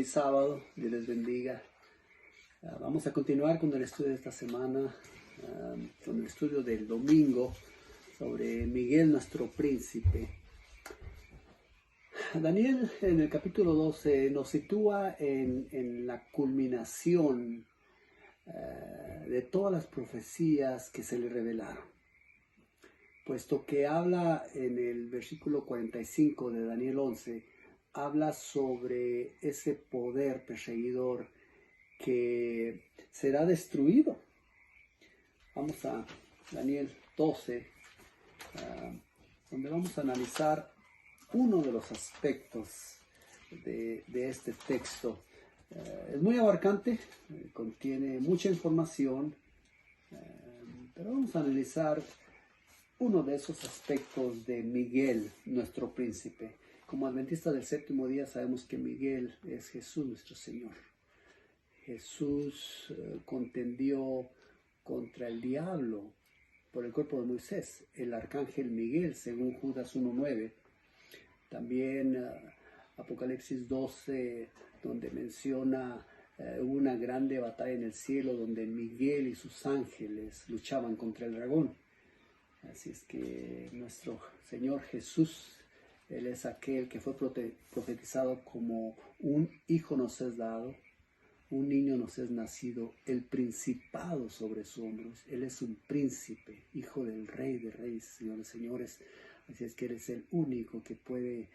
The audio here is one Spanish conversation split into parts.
Feliz sábado, Dios les bendiga. Vamos a continuar con el estudio de esta semana, con el estudio del domingo sobre Miguel, nuestro príncipe. Daniel, en el capítulo 12, nos sitúa en la culminación de todas las profecías que se le revelaron, puesto que habla en el versículo 45 de Daniel 11, habla sobre ese poder perseguidor que será destruido. Vamos a Daniel 12, donde vamos a analizar uno de los aspectos de este texto. Es muy abarcante, contiene mucha información, pero vamos a analizar uno de esos aspectos de Miguel, nuestro príncipe. Como adventistas del séptimo día sabemos que Miguel es Jesús nuestro Señor. Jesús contendió contra el diablo por el cuerpo de Moisés, el arcángel Miguel, según Judas 1:9. También Apocalipsis 12, donde menciona una grande batalla en el cielo, donde Miguel y sus ángeles luchaban contra el dragón. Así es que nuestro Señor Jesús, Él es aquel que fue profetizado como un hijo nos es dado, un niño nos es nacido, el principado sobre sus hombros. Él es un príncipe, hijo del rey de reyes, señores, señores. Así es que Él es el único que puede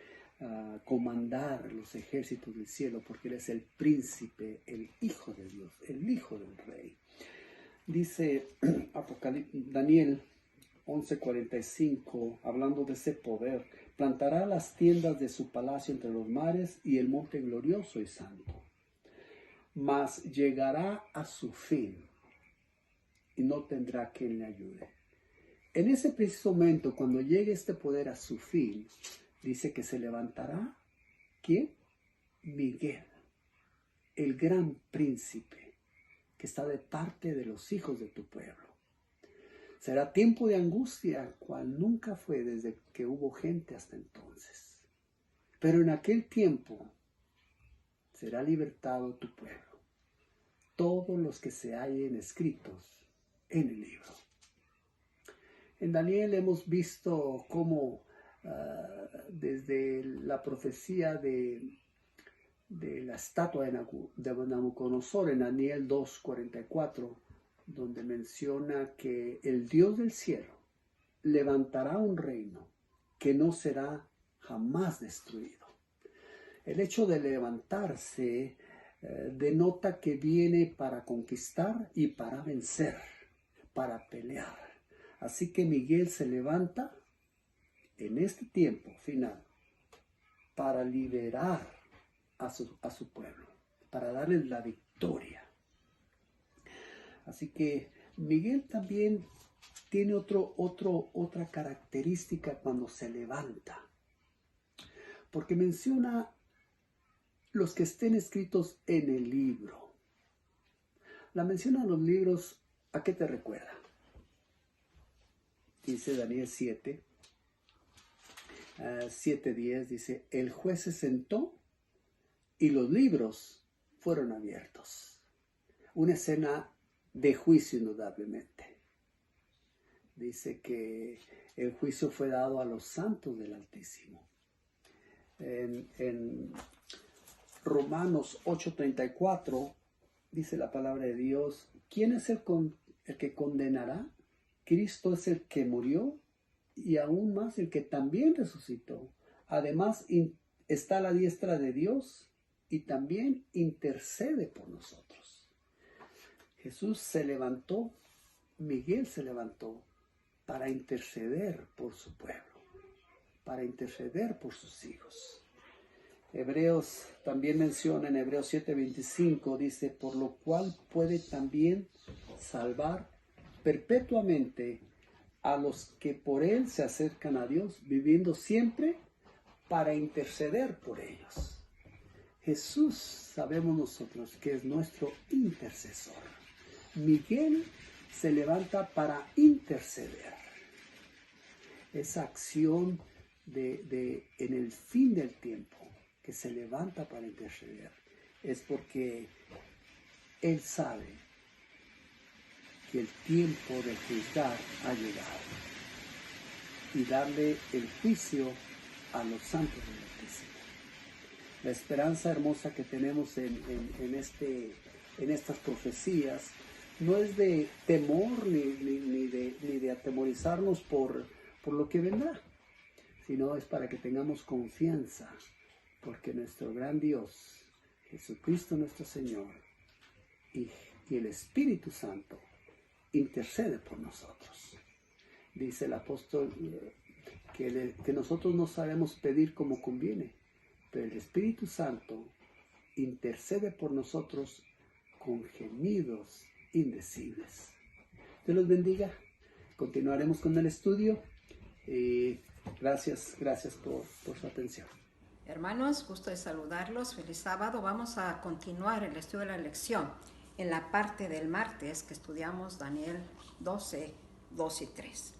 comandar los ejércitos del cielo, porque Él es el príncipe, el hijo de Dios, el hijo del rey. Dice Daniel 11:45, hablando de ese poder: plantará las tiendas de su palacio entre los mares y el monte glorioso y santo, mas llegará a su fin y no tendrá quien le ayude. En ese preciso momento, cuando llegue este poder a su fin, dice que se levantará, ¿quién? Miguel, el gran príncipe que está de parte de los hijos de tu pueblo. Será tiempo de angustia, cual nunca fue desde que hubo gente hasta entonces. Pero en aquel tiempo será libertado tu pueblo, todos los que se hallen escritos en el libro. En Daniel hemos visto cómo desde la profecía de la estatua de Nabucodonosor en Daniel 2:44, donde menciona que el Dios del cielo levantará un reino que no será jamás destruido. El hecho de levantarse denota que viene para conquistar y para vencer, para pelear. Así que Miguel se levanta en este tiempo final para liberar a su pueblo, para darles la victoria. Así que Miguel también tiene otra característica cuando se levanta, porque menciona los que estén escritos en el libro. La mención a los libros, ¿a qué te recuerda? Dice Daniel 7:10, dice: el juez se sentó y los libros fueron abiertos. Una escena de juicio, indudablemente. Dice que el juicio fue dado a los santos del Altísimo. En Romanos 8:34 dice la palabra de Dios: ¿quién es el que condenará? Cristo es el que murió y aún más el que también resucitó. Además está a la diestra de Dios y también intercede por nosotros. Jesús se levantó, Miguel se levantó para interceder por su pueblo, para interceder por sus hijos. Hebreos también menciona en Hebreos 7:25, dice: por lo cual puede también salvar perpetuamente a los que por él se acercan a Dios, viviendo siempre para interceder por ellos. Jesús, sabemos nosotros que es nuestro intercesor. Miguel se levanta para interceder. Esa acción en el fin del tiempo, que se levanta para interceder. es porque Él sabe que el tiempo de juzgar ha llegado y darle el juicio a los santos del Altísimo. La esperanza hermosa que tenemos en estas profecías no es de temor ni de atemorizarnos por lo que vendrá, sino es para que tengamos confianza, porque nuestro gran Dios, Jesucristo nuestro Señor, y el Espíritu Santo intercede por nosotros. Dice el apóstol que nosotros no sabemos pedir como conviene, pero el Espíritu Santo intercede por nosotros con gemidos indecibles. Dios los bendiga. Continuaremos con el estudio. Gracias por su atención. Hermanos, gusto de saludarlos. Feliz sábado. Vamos a continuar el estudio de la lección en la parte del martes que estudiamos Daniel 12, 2 y 3.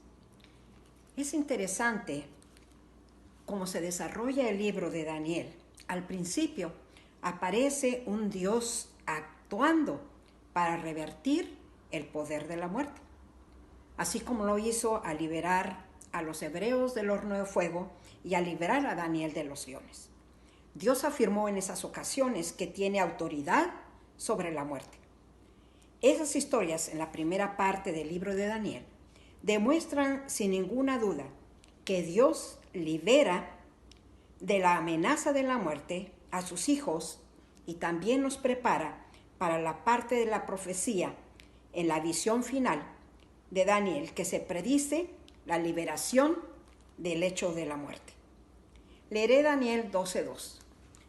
Es interesante cómo se desarrolla el libro de Daniel. Al principio aparece un Dios actuando para revertir el poder de la muerte, así como lo hizo al liberar a los hebreos del horno de fuego y a liberar a Daniel de los leones. Dios afirmó en esas ocasiones que tiene autoridad sobre la muerte. Esas historias en la primera parte del libro de Daniel demuestran sin ninguna duda que Dios libera de la amenaza de la muerte a sus hijos y también nos prepara para la parte de la profecía en la visión final de Daniel, que se predice la liberación del hecho de la muerte. Leeré Daniel 12:2,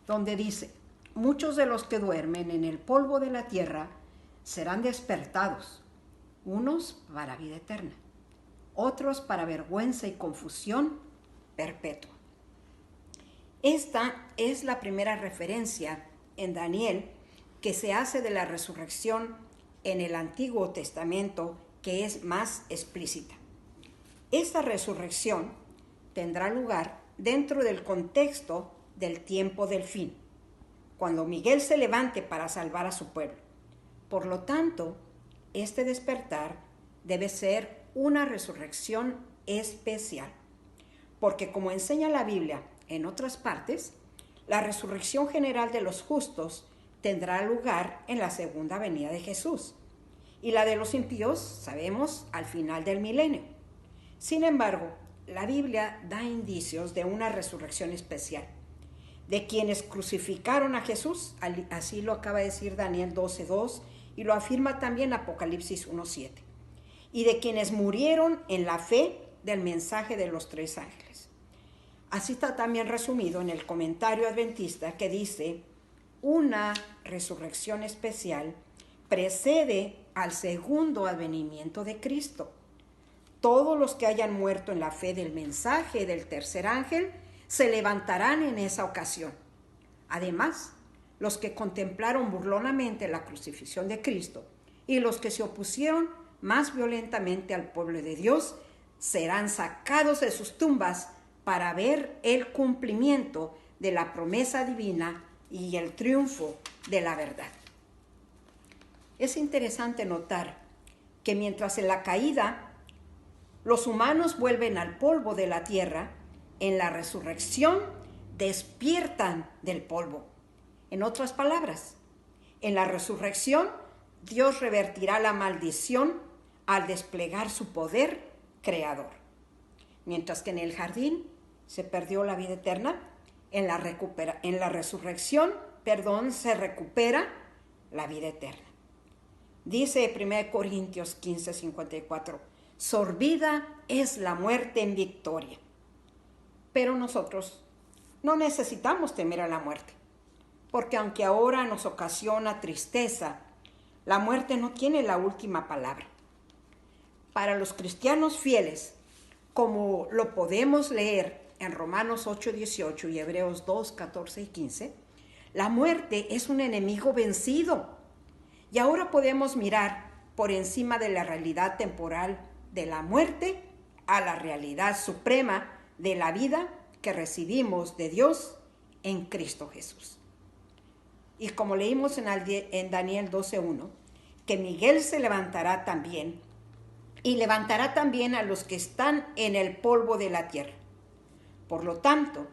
donde dice: muchos de los que duermen en el polvo de la tierra serán despertados, unos para vida eterna, otros para vergüenza y confusión perpetua. Esta es la primera referencia en Daniel que se hace de la resurrección en el Antiguo Testamento, que es más explícita. Esta resurrección tendrá lugar dentro del contexto del tiempo del fin, cuando Miguel se levante para salvar a su pueblo. Por lo tanto, este despertar debe ser una resurrección especial, porque como enseña la Biblia en otras partes, la resurrección general de los justos tendrá lugar en la segunda venida de Jesús, y la de los impíos, sabemos, al final del milenio. Sin embargo, la Biblia da indicios de una resurrección especial, de quienes crucificaron a Jesús, así lo acaba de decir Daniel 12:2, y lo afirma también Apocalipsis 1:7, y de quienes murieron en la fe del mensaje de los 3 ángeles. Así está también resumido en el comentario adventista, que dice: una resurrección especial precede al segundo advenimiento de Cristo. Todos los que hayan muerto en la fe del mensaje del tercer ángel se levantarán en esa ocasión. Además, los que contemplaron burlonamente la crucifixión de Cristo y los que se opusieron más violentamente al pueblo de Dios serán sacados de sus tumbas para ver el cumplimiento de la promesa divina y el triunfo de la verdad. Es interesante notar que mientras en la caída los humanos vuelven al polvo de la tierra, en la resurrección despiertan del polvo. En otras palabras, en la resurrección Dios revertirá la maldición al desplegar su poder creador. Mientras que en el jardín se perdió la vida eterna, en la resurrección se recupera la vida eterna. Dice 1 Corintios 15:54, sorbida es la muerte en victoria. Pero nosotros no necesitamos temer a la muerte, porque aunque ahora nos ocasiona tristeza, la muerte no tiene la última palabra. Para los cristianos fieles, como lo podemos leer en Romanos 8:18 y Hebreos 2:14 y 15, la muerte es un enemigo vencido. Y ahora podemos mirar por encima de la realidad temporal de la muerte a la realidad suprema de la vida que recibimos de Dios en Cristo Jesús. Y como leímos en Daniel 12:1, que Miguel se levantará también y levantará también a los que están en el polvo de la tierra. Por lo tanto,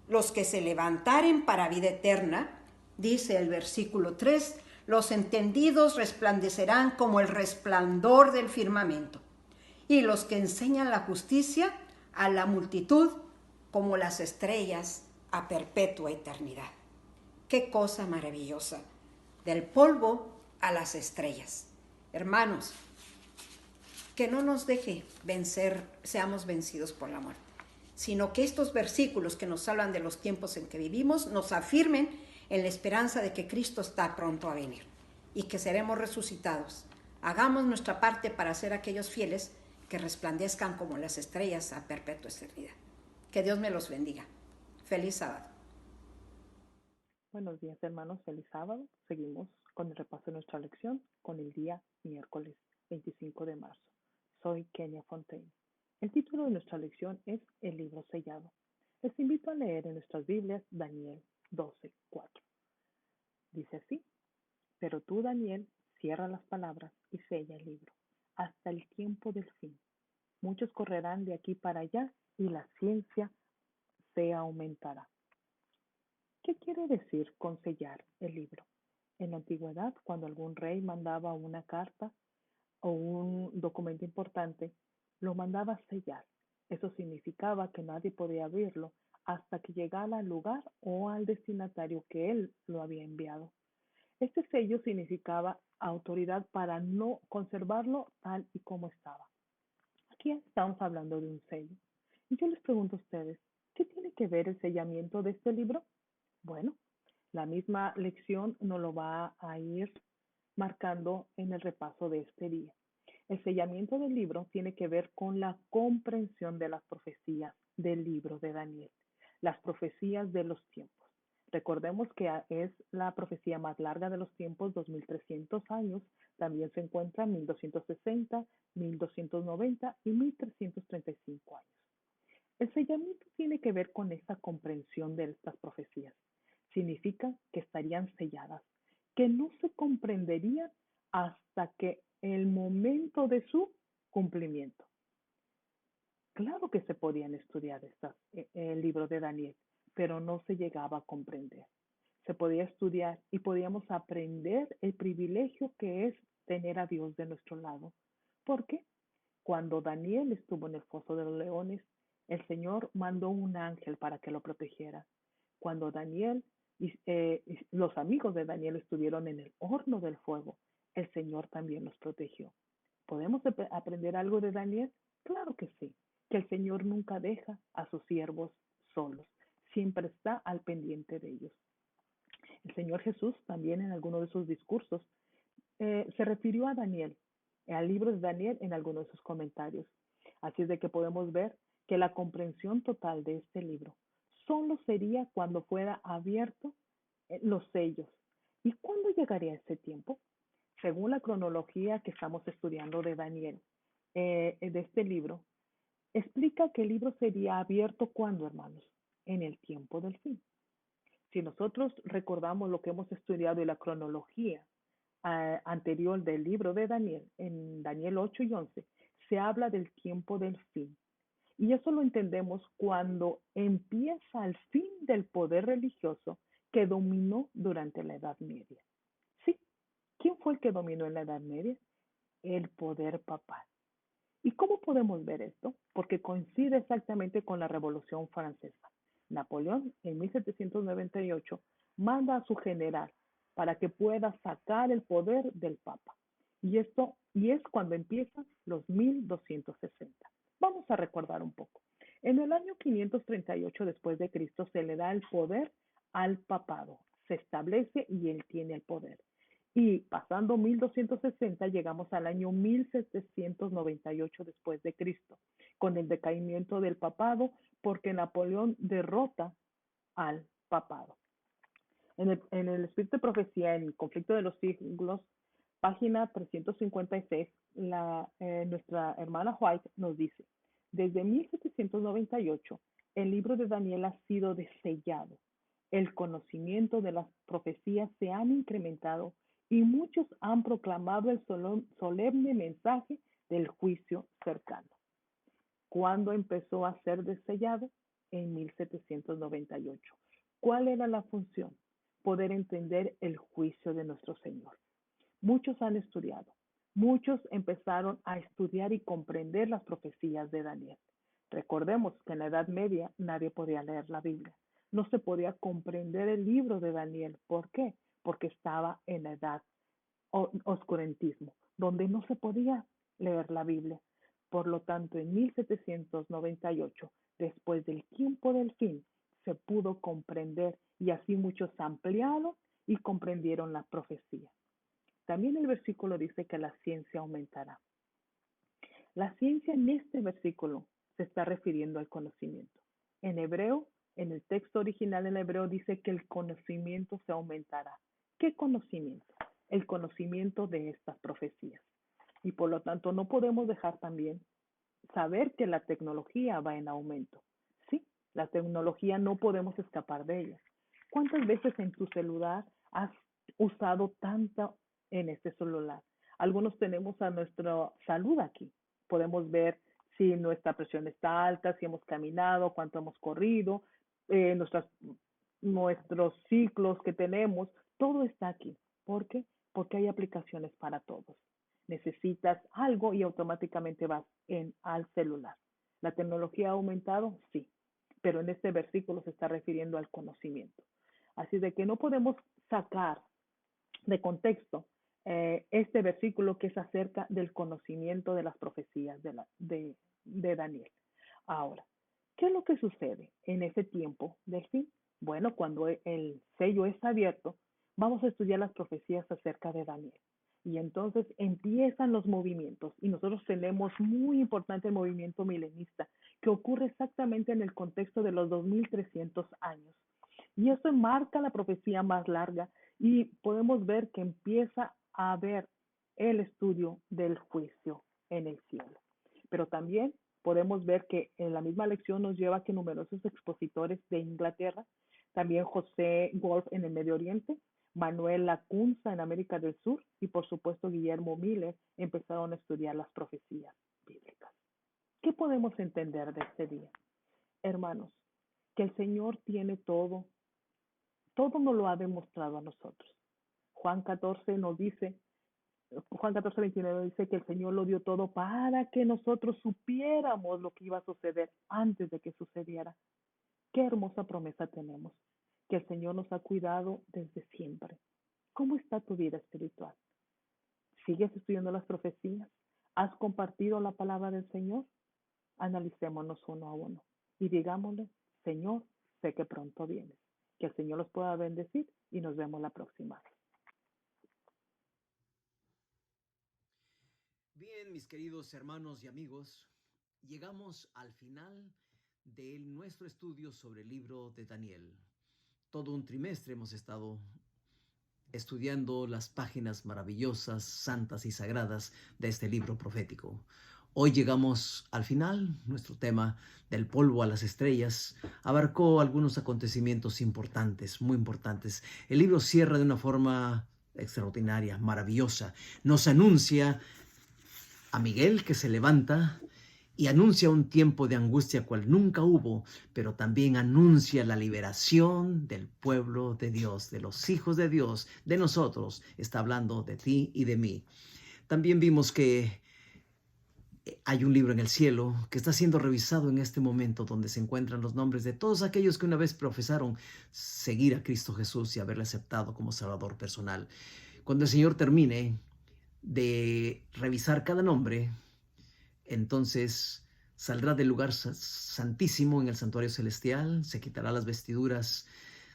los que se levantaren para vida eterna, dice el versículo 3, los entendidos resplandecerán como el resplandor del firmamento, y los que enseñan la justicia a la multitud como las estrellas a perpetua eternidad. Qué cosa maravillosa, del polvo a las estrellas. Hermanos, que no nos deje vencer, seamos vencidos por la muerte, sino que estos versículos que nos hablan de los tiempos en que vivimos nos afirmen en la esperanza de que Cristo está pronto a venir y que seremos resucitados. Hagamos nuestra parte para ser aquellos fieles que resplandezcan como las estrellas a perpetua eternidad. Que Dios me los bendiga. Feliz sábado. Buenos días, hermanos. Feliz sábado. Seguimos con el repaso de nuestra lección con el día miércoles 25 de marzo. Soy Kenia Fontaine. El título de nuestra lección es El libro sellado. Les invito a leer en nuestras Biblias Daniel 12:4. Dice así: Pero tú, Daniel, cierra las palabras y sella el libro hasta el tiempo del fin. Muchos correrán de aquí para allá y la ciencia se aumentará. ¿Qué quiere decir con sellar el libro? En la antigüedad, cuando algún rey mandaba una carta o un documento importante, lo mandaba a sellar. Eso significaba que nadie podía abrirlo hasta que llegara al lugar o al destinatario que él lo había enviado. Este sello significaba autoridad para no conservarlo tal y como estaba. Aquí estamos hablando de un sello. Y yo les pregunto a ustedes, ¿qué tiene que ver el sellamiento de este libro? Bueno, la misma lección nos lo va a ir marcando en el repaso de este día. El sellamiento del libro tiene que ver con la comprensión de las profecías del libro de Daniel, las profecías de los tiempos. Recordemos que es la profecía más larga de los tiempos, 2300 años. También se encuentra 1260, 1290 y 1335 años. El sellamiento tiene que ver con esta comprensión de estas profecías. Significa que estarían selladas, que no se comprenderían hasta que el momento de su cumplimiento. Claro que se podían estudiar el libro de Daniel, pero no se llegaba a comprender. Se podía estudiar y podíamos aprender el privilegio que es tener a Dios de nuestro lado. ¿Por qué? Cuando Daniel estuvo en el foso de los leones, el Señor mandó un ángel para que lo protegiera. Cuando Daniel y los amigos de Daniel estuvieron en el horno del fuego, el Señor también los protegió. ¿Podemos aprender algo de Daniel? Claro que sí, que el Señor nunca deja a sus siervos solos, siempre está al pendiente de ellos. El Señor Jesús también en alguno de sus discursos se refirió a Daniel, al libro de Daniel en algunos de sus comentarios. Así es de que podemos ver que la comprensión total de este libro solo sería cuando fuera abierto los sellos. ¿Y cuándo llegaría ese tiempo? Según la cronología que estamos estudiando de Daniel, de este libro, explica que el libro sería abierto ¿cuándo, hermanos? En el tiempo del fin. Si nosotros recordamos lo que hemos estudiado y la cronología anterior del libro de Daniel, en Daniel 8 y 11, se habla del tiempo del fin. Y eso lo entendemos cuando empieza el fin del poder religioso que dominó durante la Edad Media. ¿Sí? ¿Quién fue el que dominó en la Edad Media? El poder papal. ¿Y cómo podemos ver esto? Porque coincide exactamente con la Revolución Francesa. Napoleón, en 1798, manda a su general para que pueda sacar el poder del Papa. Y es cuando empiezan los 1260. Vamos a recordar un poco. En el año 538 después de Cristo se le da el poder al papado. Se establece y él tiene el poder. Y pasando 1260 llegamos al año 1798 después de Cristo, con el decaimiento del papado, porque Napoleón derrota al papado. En el Espíritu de Profecía, en el Conflicto de los Siglos, página 356, nuestra hermana White nos dice: desde 1798, el libro de Daniel ha sido desellado. el conocimiento de las profecías se han incrementado y muchos han proclamado el solemne mensaje del juicio cercano. ¿Cuándo empezó a ser desellado? En 1798. ¿Cuál era la función? Poder entender el juicio de nuestro Señor. Muchos han estudiado, muchos empezaron a estudiar y comprender las profecías de Daniel. Recordemos que en la Edad Media nadie podía leer la Biblia. No se podía comprender el libro de Daniel. ¿Por qué? Porque estaba en la edad oscurantismo, donde no se podía leer la Biblia. Por lo tanto, en 1798, después del tiempo del fin, se pudo comprender y así muchos ampliaron y comprendieron la profecía. También el versículo dice que la ciencia aumentará. La ciencia en este versículo se está refiriendo al conocimiento. En hebreo, en el texto original en hebreo dice que el conocimiento se aumentará. ¿Qué conocimiento? El conocimiento de estas profecías. Y por lo tanto no podemos dejar también saber que la tecnología va en aumento. Sí, la tecnología no podemos escapar de ella. ¿Cuántas veces en tu celular has usado tanto en este celular? Algunos tenemos a nuestra salud aquí. Podemos ver si nuestra presión está alta, si hemos caminado, cuánto hemos corrido, nuestros ciclos que tenemos, todo está aquí. ¿Por qué? Porque hay aplicaciones para todos. Necesitas algo y automáticamente vas al celular. ¿La tecnología ha aumentado? Sí, pero en este versículo se está refiriendo al conocimiento. Así de que no podemos sacar de contexto este versículo que es acerca del conocimiento de las profecías de Daniel. Ahora, ¿qué es lo que sucede en ese tiempo del fin? Bueno, cuando el sello es abierto, vamos a estudiar las profecías acerca de Daniel. Y entonces empiezan los movimientos. Y nosotros tenemos muy importante el movimiento milenista, que ocurre exactamente en el contexto de los 2300 años. Y eso marca la profecía más larga y podemos ver que empieza a haber el estudio del juicio en el cielo. Pero también podemos ver que en la misma lección nos lleva que numerosos expositores de Inglaterra, también José Wolf en el Medio Oriente, Manuel Lacunza en América del Sur y por supuesto Guillermo Miller empezaron a estudiar las profecías bíblicas. ¿Qué podemos entender de este día? Hermanos, que el Señor tiene todo nos lo ha demostrado a nosotros. Juan 14:29 dice que el Señor lo dio todo para que nosotros supiéramos lo que iba a suceder antes de que sucediera. Qué hermosa promesa tenemos, que el Señor nos ha cuidado desde siempre. ¿Cómo está tu vida espiritual? ¿Sigues estudiando las profecías? ¿Has compartido la palabra del Señor? Analicémonos uno a uno y digámosle, Señor, sé que pronto vienes. Que el Señor los pueda bendecir y nos vemos la próxima. Bien, mis queridos hermanos y amigos, llegamos al final de nuestro estudio sobre el libro de Daniel. Todo un trimestre hemos estado estudiando las páginas maravillosas, santas y sagradas de este libro profético. Hoy llegamos al final. Nuestro tema del polvo a las estrellas abarcó algunos acontecimientos importantes, muy importantes. El libro cierra de una forma extraordinaria, maravillosa. Nos anuncia a Miguel que se levanta y anuncia un tiempo de angustia cual nunca hubo, pero también anuncia la liberación del pueblo de Dios, de los hijos de Dios, de nosotros. Está hablando de ti y de mí. También vimos que hay un libro en el cielo que está siendo revisado en este momento, donde se encuentran los nombres de todos aquellos que una vez profesaron seguir a Cristo Jesús y haberle aceptado como Salvador personal. Cuando el Señor termine de revisar cada nombre, entonces saldrá del lugar santísimo en el santuario celestial, se quitará las vestiduras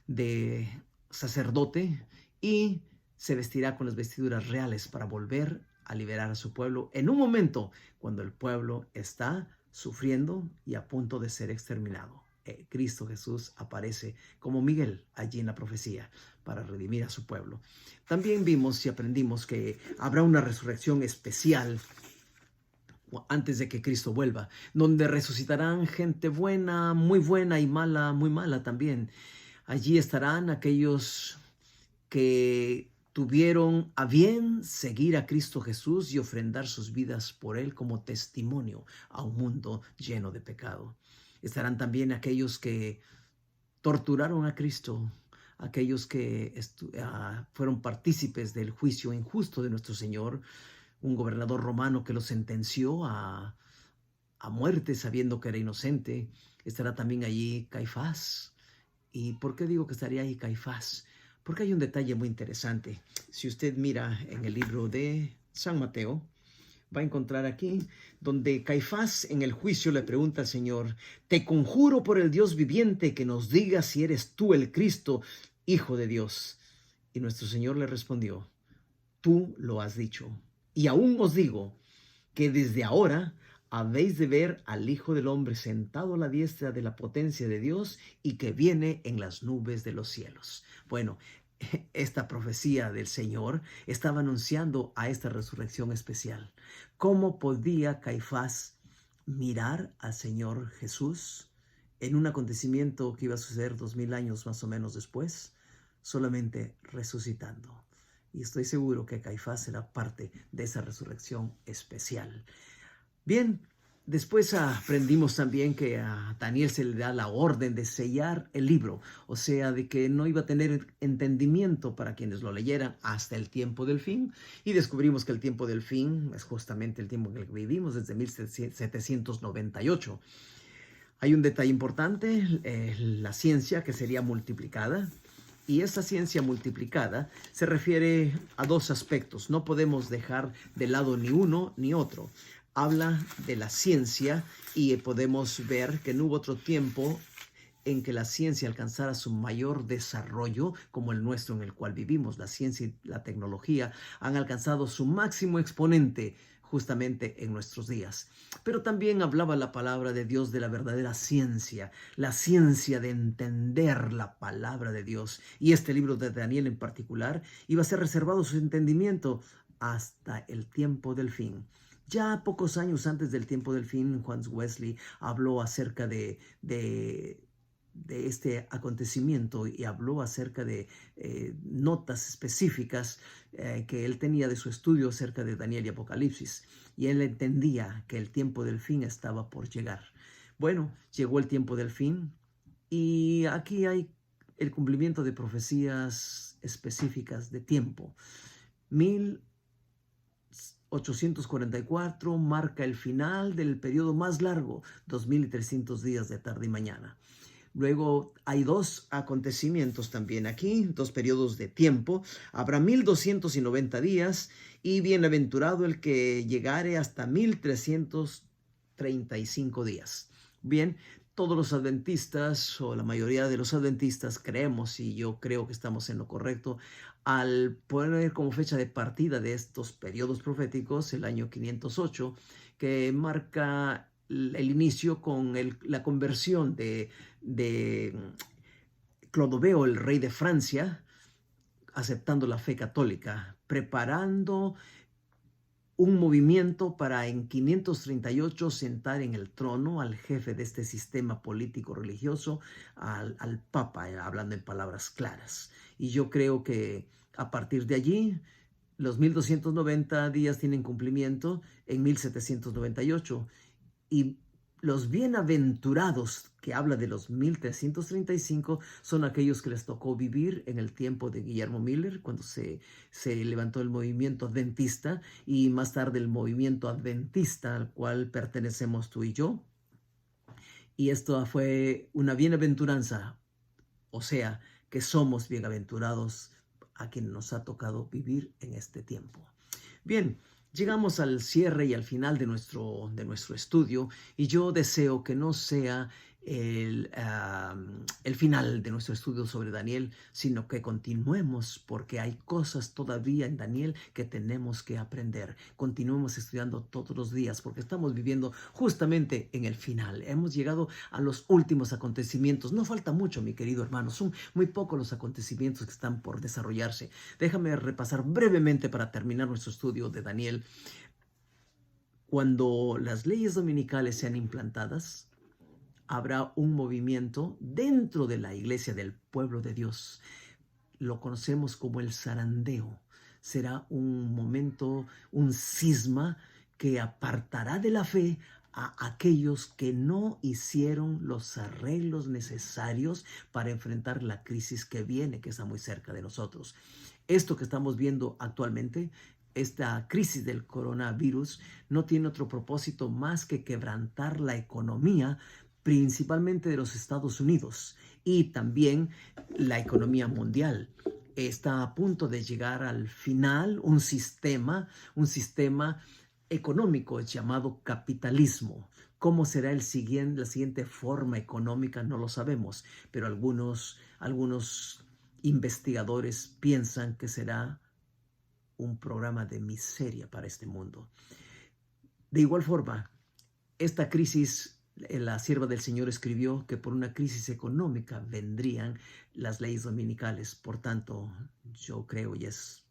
de sacerdote y se vestirá con las vestiduras reales para volver a liberar a su pueblo en un momento cuando el pueblo está sufriendo y a punto de ser exterminado. Cristo Jesús aparece como Miguel allí en la profecía para redimir a su pueblo. También vimos y aprendimos que habrá una resurrección especial antes de que Cristo vuelva, donde resucitarán gente buena y mala, muy mala también. Allí estarán aquellos que tuvieron a bien seguir a Cristo Jesús y ofrendar sus vidas por Él como testimonio a un mundo lleno de pecado. Estarán también aquellos que torturaron a Cristo, aquellos que fueron partícipes del juicio injusto de nuestro Señor, un gobernador romano que lo sentenció a muerte sabiendo que era inocente. Estará también allí Caifás. ¿Y por qué digo que estaría ahí Caifás? Porque hay un detalle muy interesante. Si usted mira en el libro de San Mateo, va a encontrar aquí donde Caifás en el juicio le pregunta al Señor: te conjuro por el Dios viviente que nos digas si eres tú el Cristo, Hijo de Dios. Y nuestro Señor le respondió: tú lo has dicho. Y aún os digo que desde ahora habéis de ver al Hijo del Hombre sentado a la diestra de la potencia de Dios y que viene en las nubes de los cielos. Bueno, esta profecía del Señor estaba anunciando a esta resurrección especial. ¿Cómo podía Caifás mirar al Señor Jesús en un acontecimiento que iba a suceder 2000 años más o menos después? Solamente resucitando. Y estoy seguro que Caifás será parte de esa resurrección especial. Bien, después aprendimos también que a Daniel se le da la orden de sellar el libro, o sea, de que no iba a tener entendimiento para quienes lo leyeran hasta el tiempo del fin. Y descubrimos que el tiempo del fin es justamente el tiempo en el que vivimos, desde 1798. Hay un detalle importante, la ciencia que sería multiplicada. Y esa ciencia multiplicada se refiere a dos aspectos. No podemos dejar de lado ni uno ni otro. Habla de la ciencia y podemos ver que no hubo otro tiempo en que la ciencia alcanzara su mayor desarrollo como el nuestro en el cual vivimos. La ciencia y la tecnología han alcanzado su máximo exponente justamente en nuestros días. Pero también hablaba la palabra de Dios de la verdadera ciencia, la ciencia de entender la palabra de Dios. Y este libro de Daniel en particular iba a ser reservado su entendimiento hasta el tiempo del fin. Ya pocos años antes del tiempo del fin, Juan Wesley habló acerca de este acontecimiento y habló acerca de notas específicas que él tenía de su estudio acerca de Daniel y Apocalipsis. Y él entendía que el tiempo del fin estaba por llegar. Bueno, llegó el tiempo del fin y aquí hay el cumplimiento de profecías específicas de tiempo. 1844 marca el final del periodo más largo, 2300 días de tarde y mañana. Luego hay dos acontecimientos también aquí, dos periodos de tiempo. Habrá 1290 días y bienaventurado el que llegare hasta 1335 días. Bien, todos los adventistas o la mayoría de los adventistas creemos, y yo creo que estamos en lo correcto, al poner como fecha de partida de estos periodos proféticos el año 508, que marca el inicio con la conversión de Clodoveo, el rey de Francia, aceptando la fe católica, preparando un movimiento para en 538 sentar en el trono al jefe de este sistema político religioso, al Papa, hablando en palabras claras. Y yo creo que a partir de allí, los 1290 días tienen cumplimiento en 1798. Y los bienaventurados, que habla de los 1335, son aquellos que les tocó vivir en el tiempo de Guillermo Miller, cuando se levantó el movimiento adventista, y más tarde el movimiento adventista al cual pertenecemos tú y yo. Y esto fue una bienaventuranza, o sea, que somos bienaventurados a quien nos ha tocado vivir en este tiempo. Bien, llegamos al cierre y al final de nuestro estudio, y yo deseo que no sea el final de nuestro estudio sobre Daniel, sino que continuemos, porque hay cosas todavía en Daniel que tenemos que aprender. Continuemos estudiando todos los días, porque estamos viviendo justamente en el final. Hemos llegado a los últimos acontecimientos. No falta mucho, mi querido hermano. Son muy pocos los acontecimientos que están por desarrollarse. Déjame repasar brevemente para terminar nuestro estudio de Daniel. Cuando las leyes dominicales sean implantadas, habrá un movimiento dentro de la iglesia del pueblo de Dios. Lo conocemos como el zarandeo. Será un momento, un cisma que apartará de la fe a aquellos que no hicieron los arreglos necesarios para enfrentar la crisis que viene, que está muy cerca de nosotros. Esto que estamos viendo actualmente, esta crisis del coronavirus, no tiene otro propósito más que quebrantar la economía, principalmente de los Estados Unidos, y también la economía mundial. Está a punto de llegar al final un sistema económico llamado capitalismo. ¿Cómo será la siguiente forma económica? No lo sabemos, pero algunos investigadores piensan que será un programa de miseria para este mundo. De igual forma, esta crisis, la sierva del Señor escribió que por una crisis económica vendrían las leyes dominicales. Por tanto, yo creo, y es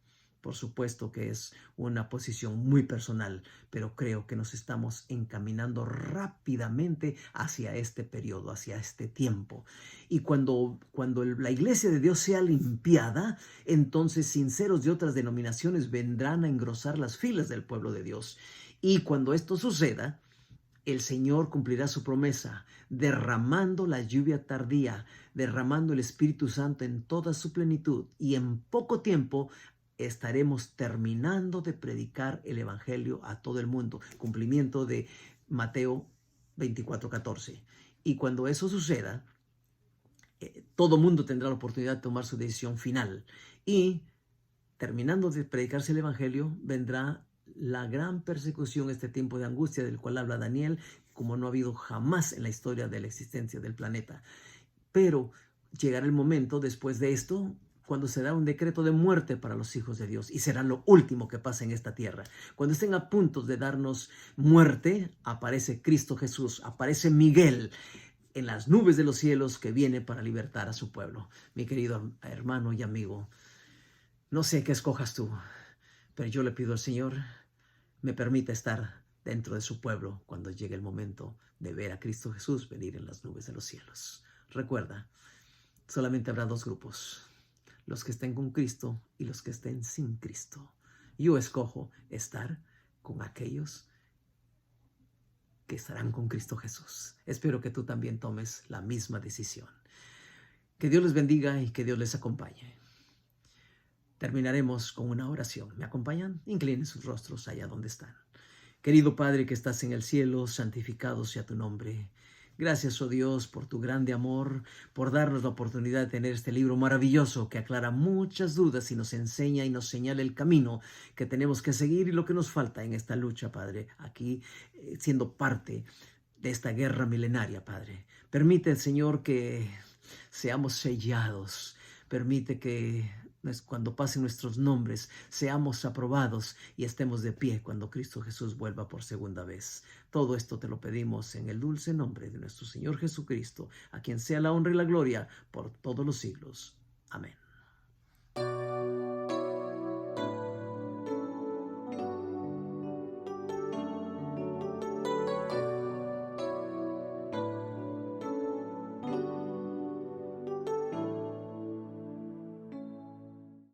por supuesto que es una posición muy personal, pero creo que nos estamos encaminando rápidamente hacia este periodo, hacia este tiempo. Y cuando la iglesia de Dios sea limpiada, entonces sinceros de otras denominaciones vendrán a engrosar las filas del pueblo de Dios. Y cuando esto suceda, el Señor cumplirá su promesa, derramando la lluvia tardía, derramando el Espíritu Santo en toda su plenitud, y en poco tiempo estaremos terminando de predicar el Evangelio a todo el mundo. Cumplimiento de Mateo 24:14. Y cuando eso suceda, todo mundo tendrá la oportunidad de tomar su decisión final. Y terminando de predicarse el Evangelio, vendrá la gran persecución, este tiempo de angustia del cual habla Daniel, como no ha habido jamás en la historia de la existencia del planeta. Pero llegará el momento después de esto, cuando se da un decreto de muerte para los hijos de Dios, y será lo último que pasa en esta tierra. Cuando estén a punto de darnos muerte, aparece Cristo Jesús, aparece Miguel en las nubes de los cielos, que viene para libertar a su pueblo. Mi querido hermano y amigo, no sé qué escojas tú, pero yo le pido al Señor me permita estar dentro de su pueblo cuando llegue el momento de ver a Cristo Jesús venir en las nubes de los cielos. Recuerda, solamente habrá dos grupos: los que estén con Cristo y los que estén sin Cristo. Yo escojo estar con aquellos que estarán con Cristo Jesús. Espero que tú también tomes la misma decisión. Que Dios les bendiga y que Dios les acompañe. Terminaremos con una oración. ¿Me acompañan? Inclinen sus rostros allá donde están. Querido Padre que estás en el cielo, santificado sea tu nombre. Gracias, oh Dios, por tu grande amor, por darnos la oportunidad de tener este libro maravilloso que aclara muchas dudas y nos enseña y nos señala el camino que tenemos que seguir y lo que nos falta en esta lucha, Padre, aquí siendo parte de esta guerra milenaria, Padre. Permite, Señor, que seamos sellados. Permite que cuando pasen nuestros nombres seamos aprobados y estemos de pie cuando Cristo Jesús vuelva por segunda vez. Todo esto te lo pedimos en el dulce nombre de nuestro Señor Jesucristo, a quien sea la honra y la gloria por todos los siglos. Amén.